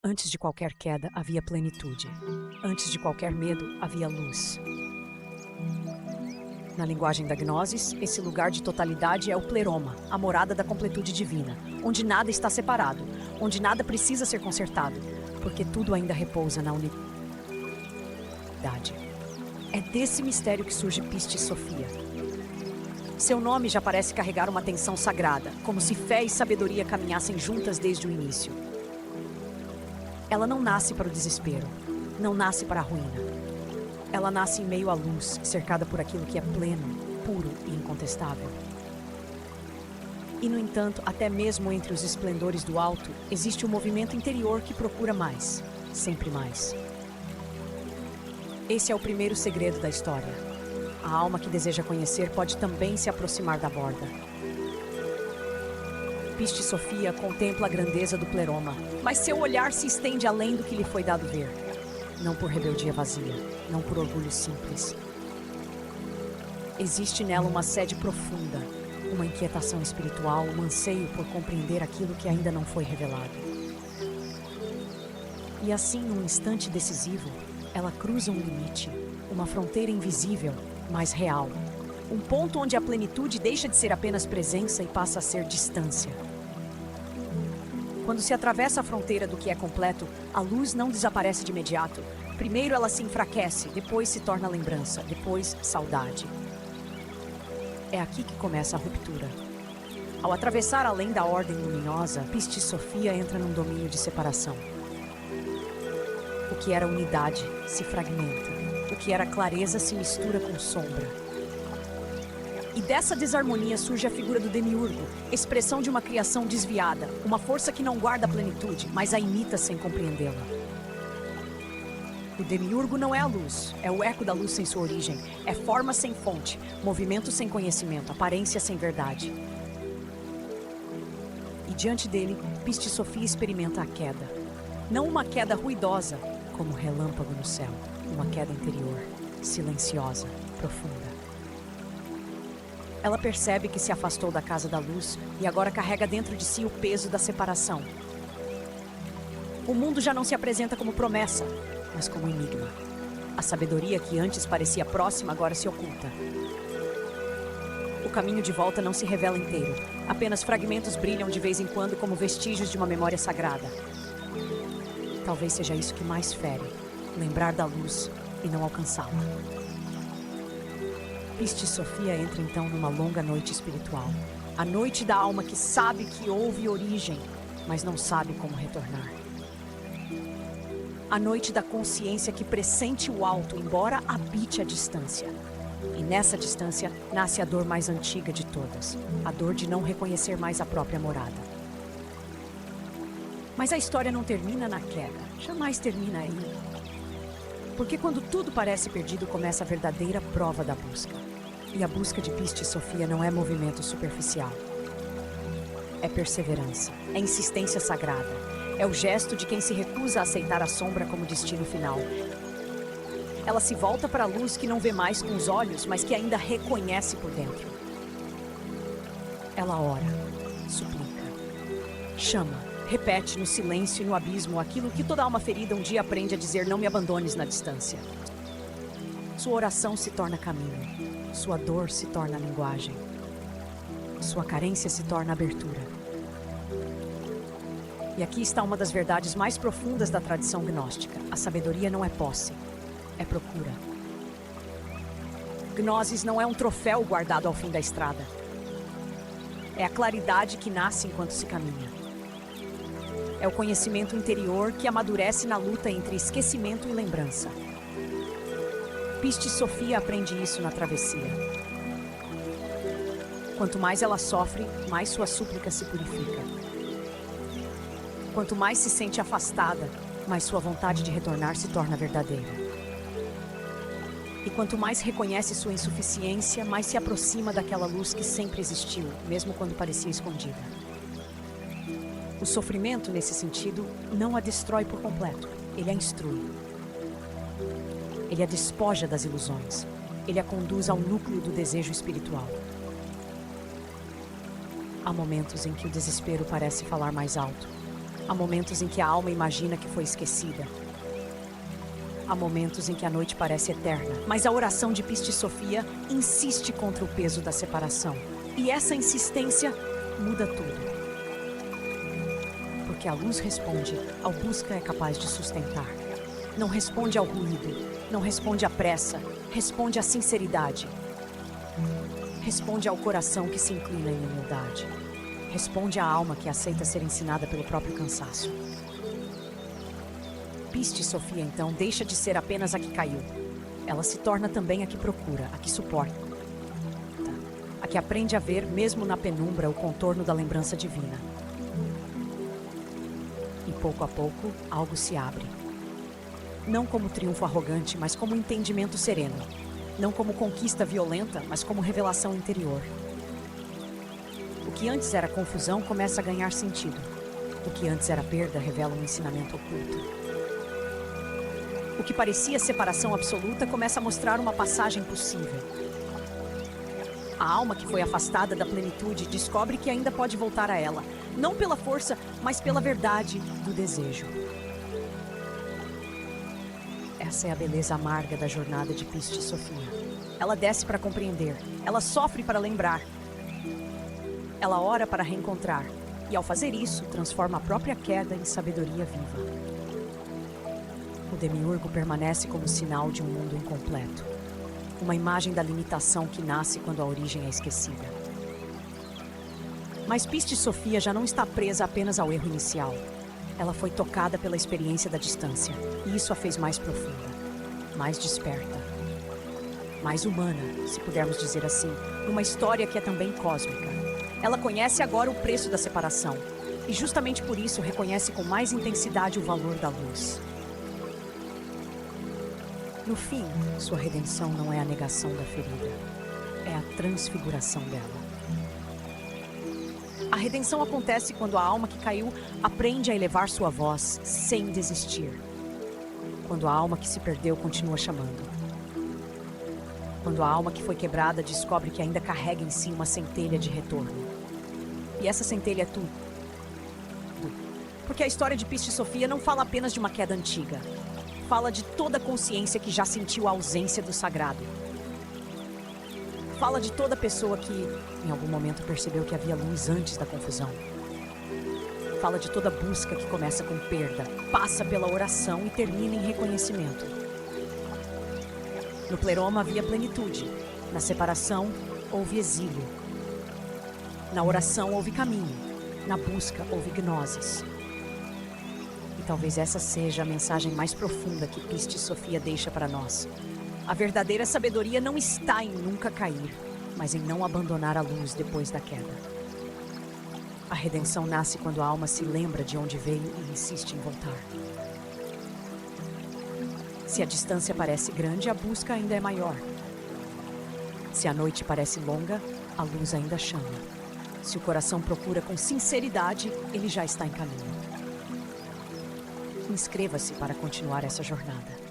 Antes de qualquer queda, havia plenitude. Antes de qualquer medo, havia luz. Na linguagem da Gnosis, esse lugar de totalidade é o pleroma, a morada da completude divina, onde nada está separado, onde nada precisa ser consertado, porque tudo ainda repousa na unidade. É desse mistério que surge Pistis Sophia. Seu nome já parece carregar uma tensão sagrada, como se fé e sabedoria caminhassem juntas desde o início. Ela não nasce para o desespero, não nasce para a ruína. Ela nasce em meio à luz, cercada por aquilo que é pleno, puro e incontestável. E, no entanto, até mesmo entre os esplendores do alto, existe um movimento interior que procura mais, sempre mais. Esse é o primeiro segredo da história. A alma que deseja conhecer pode também se aproximar da borda. Pistis Sophia contempla a grandeza do pleroma, mas seu olhar se estende além do que lhe foi dado ver. Não por rebeldia vazia, não por orgulho simples. Existe nela uma sede profunda, uma inquietação espiritual, um anseio por compreender aquilo que ainda não foi revelado. E assim, num instante decisivo, ela cruza um limite, uma fronteira invisível, mas real. Um ponto onde a plenitude deixa de ser apenas presença e passa a ser distância. Quando se atravessa a fronteira do que é completo, a luz não desaparece de imediato. Primeiro ela se enfraquece, depois se torna lembrança, depois saudade. É aqui que começa a ruptura. Ao atravessar além da ordem luminosa, Pistis Sophia entra num domínio de separação. O que era unidade se fragmenta. O que era clareza se mistura com sombra. E dessa desarmonia surge a figura do demiurgo, expressão de uma criação desviada, uma força que não guarda a plenitude, mas a imita sem compreendê-la. O demiurgo não é a luz, é o eco da luz sem sua origem, é forma sem fonte, movimento sem conhecimento, aparência sem verdade. E diante dele, Pistis Sophia experimenta a queda. Não uma queda ruidosa, como relâmpago no céu, uma queda interior, silenciosa, profunda. Ela percebe que se afastou da casa da luz e agora carrega dentro de si o peso da separação. O mundo já não se apresenta como promessa, mas como enigma. A sabedoria que antes parecia próxima agora se oculta. O caminho de volta não se revela inteiro. Apenas fragmentos brilham de vez em quando como vestígios de uma memória sagrada. Talvez seja isso que mais fere, lembrar da luz e não alcançá-la. Pistis Sophia entra então numa longa noite espiritual. A noite da alma que sabe que houve origem, mas não sabe como retornar. A noite da consciência que pressente o alto, embora habite a distância. E nessa distância nasce a dor mais antiga de todas, a dor de não reconhecer mais a própria morada. Mas a história não termina na queda, jamais termina aí. Porque quando tudo parece perdido, começa a verdadeira prova da busca. E a busca de Pistis Sophia não é movimento superficial. É perseverança, é insistência sagrada. É o gesto de quem se recusa a aceitar a sombra como destino final. Ela se volta para a luz que não vê mais com os olhos, mas que ainda reconhece por dentro. Ela ora, suplica, chama, repete no silêncio e no abismo aquilo que toda alma ferida um dia aprende a dizer: não me abandones na distância. Sua oração se torna caminho. Sua dor se torna linguagem. Sua carência se torna abertura. E aqui está uma das verdades mais profundas da tradição gnóstica. A sabedoria não é posse, é procura. Gnosis não é um troféu guardado ao fim da estrada. É a claridade que nasce enquanto se caminha. É o conhecimento interior que amadurece na luta entre esquecimento e lembrança. Pistis Sophia aprende isso na travessia. Quanto mais ela sofre, mais sua súplica se purifica. Quanto mais se sente afastada, mais sua vontade de retornar se torna verdadeira. E quanto mais reconhece sua insuficiência, mais se aproxima daquela luz que sempre existiu, mesmo quando parecia escondida. O sofrimento, nesse sentido, não a destrói por completo, ele a instrui. Ele a despoja das ilusões. Ele a conduz ao núcleo do desejo espiritual. Há momentos em que o desespero parece falar mais alto. Há momentos em que a alma imagina que foi esquecida. Há momentos em que a noite parece eterna, mas a oração de Piste Sofia insiste contra o peso da separação. E essa insistência muda tudo. Porque a luz responde ao busca é capaz de sustentar. Não responde ao ruído, não responde à pressa, responde à sinceridade. Responde ao coração que se inclina em humildade. Responde à alma que aceita ser ensinada pelo próprio cansaço. Piste Sofia, então, deixa de ser apenas a que caiu. Ela se torna também a que procura, a que suporta. A que aprende a ver, mesmo na penumbra, o contorno da lembrança divina. E pouco a pouco, algo se abre. Não como triunfo arrogante, mas como entendimento sereno. Não como conquista violenta, mas como revelação interior. O que antes era confusão começa a ganhar sentido. O que antes era perda revela um ensinamento oculto. O que parecia separação absoluta começa a mostrar uma passagem possível. A alma que foi afastada da plenitude descobre que ainda pode voltar a ela, não pela força, mas pela verdade do desejo. Essa é a beleza amarga da jornada de Piste Sofia. Ela desce para compreender, ela sofre para lembrar. Ela ora para reencontrar, e ao fazer isso, transforma a própria queda em sabedoria viva. O demiurgo permanece como sinal de um mundo incompleto. Uma imagem da limitação que nasce quando a origem é esquecida. Mas Piste Sofia já não está presa apenas ao erro inicial. Ela foi tocada pela experiência da distância, e isso a fez mais profunda, mais desperta, mais humana, se pudermos dizer assim, numa história que é também cósmica. Ela conhece agora o preço da separação, e justamente por isso reconhece com mais intensidade o valor da luz. No fim, sua redenção não é a negação da ferida, é a transfiguração dela. A redenção acontece quando a alma que caiu aprende a elevar sua voz sem desistir. Quando a alma que se perdeu continua chamando. Quando a alma que foi quebrada descobre que ainda carrega em si uma centelha de retorno. E essa centelha é tu. Porque a história de Piste Sofia não fala apenas de uma queda antiga. Fala de toda a consciência que já sentiu a ausência do sagrado. Fala de toda pessoa que, em algum momento, percebeu que havia luz antes da confusão. Fala de toda busca que começa com perda, passa pela oração e termina em reconhecimento. No pleroma havia plenitude. Na separação, houve exílio. Na oração, houve caminho. Na busca, houve gnoses. E talvez essa seja a mensagem mais profunda que Piste Sofia deixa para nós. A verdadeira sabedoria não está em nunca cair, mas em não abandonar a luz depois da queda. A redenção nasce quando a alma se lembra de onde veio e insiste em voltar. Se a distância parece grande, a busca ainda é maior. Se a noite parece longa, a luz ainda chama. Se o coração procura com sinceridade, ele já está em caminho. Inscreva-se para continuar essa jornada.